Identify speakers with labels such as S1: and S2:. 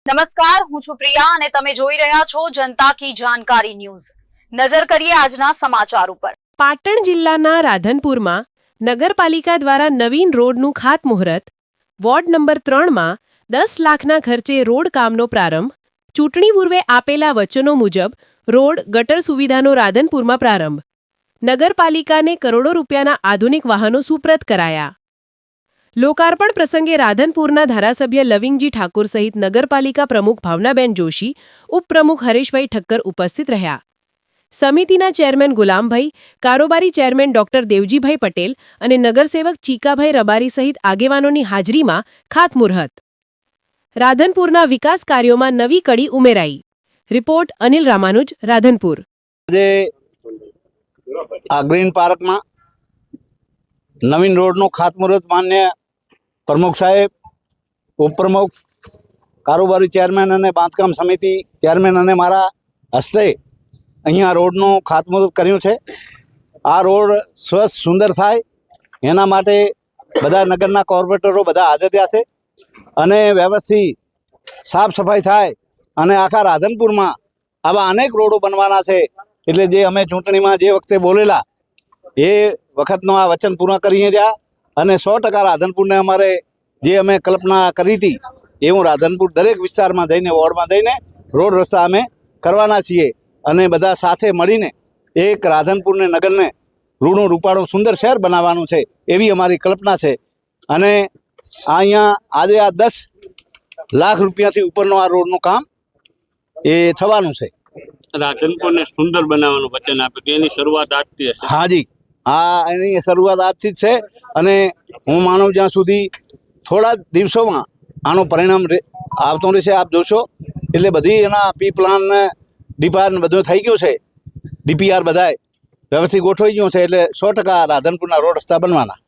S1: નમસ્કાર, હું છું પ્રિયા અને તમે જોઈ રહ્યા છો જનતા કી જાણકારી ન્યૂઝ। નજર કરીએ આજના સમાચાર ઉપર।
S2: પાટણ જિલ્લાના રાધનપુરમાં નગરપાલિકા દ્વારા નવીન રોડનું ખાતમુહૂર્ત, વોર્ડ નંબર 3માં 10 લાખના ખર્ચે રોડ કામનો પ્રારંભ, ચૂંટણી પૂર્વે આપેલા વચનો મુજબ રોડ ગટર સુવિધાનો રાધનપુરમાં પ્રારંભ, નગરપાલિકાને કરોડો રૂપિયાના આધુનિક વાહનો સુપ્રત કરાયા। લોકાર્પણ પ્રસંગે રાધનપુરના ધારાસભ્ય લવિંગજી ઠાકોર સહિત નગરપાલિકા પ્રમુખ ભાવનાબેન જોશી, ઉપપ્રમુખ હરેશભાઈ ઠક્કર ઉપસ્થિત રહ્યા। સમિતિના ચેરમેન ગુલામભાઈ, કારોબારી ચેરમેન ડોક્ટર દેવજીભાઈ પટેલ અને નગરસેવક ચીકાભાઈ રબારી સહિત આગેવાનોની હાજરીમાં ખાતમુહૂર્ત। રાધનપુરના વિકાસ કાર્યોમાં નવી કડી ઉમેરાઈ। રિપોર્ટ અનિલ રામાનુજ, રાધનપુર।
S3: આ ગ્રીન પાર્કમાં નવીન રોડનું ખાતમુહૂર્ત માન્ય પ્રમુખ સાહેબ, ઉપપ્રમુખ, કારોબારી ચેરમેન અને બાંધકામ સમિતિ ચેરમેન અને મારા હસ્તે અહીંયા રોડનું ખાતમુહૂર્ત કર્યું છે। આ રોડ સ્વચ્છ સુંદર થાય એના માટે બધા નગરના કોર્પોરેટરો બધા હાજર રહ્યા છે અને વ્યવસ્થિત સાફ સફાઈ થાય અને આખા રાધનપુરમાં આવા અનેક રોડો બનવાના છે। એટલે જે અમે ચૂંટણીમાં જે વખતે બોલેલા એ વખતનો આ વચન પૂર્ણ કરીએ રહ્યા અને 100% રાધનપુરને અમારે જે અમે કલ્પના કરી હતી એવું રાધનપુર દરેક વિસ્તારમાં જઈને વોર્ડમાં જઈને રોડ રસ્તા અમે કરવાના છીએ અને બધા સાથે મળીને એક રાધનપુરને નગરને રૂડું રૂપાળું સુંદર શહેર બનાવવાનું છે એવી અમારી કલ્પના છે। અને અહીંયા આજે આ 10 લાખ રૂપિયાથી ઉપરનું આ રોડનું કામ એ થવાનું છે।
S4: રાધનપુરને સુંદર બનાવવાનું વચન આપ્યું, એની શરૂઆત આજથી હશે?
S3: હાજી, એની શરૂઆત આજથી જ છે અને હું માનું જ્યાં સુધી થોડા દિવસોમાં આનું પરિણામ આવતું રહેશે। આપ જોશો એટલે બધી એના પી પ્લાન ડીપાર બધું થઈ ગયું છે, ડીપીઆર બધાય વ્યવસ્થિત ગોઠવાઈ ગયું છે એટલે 100% રાધનપુરના રોડ રસ્તા બનવાના।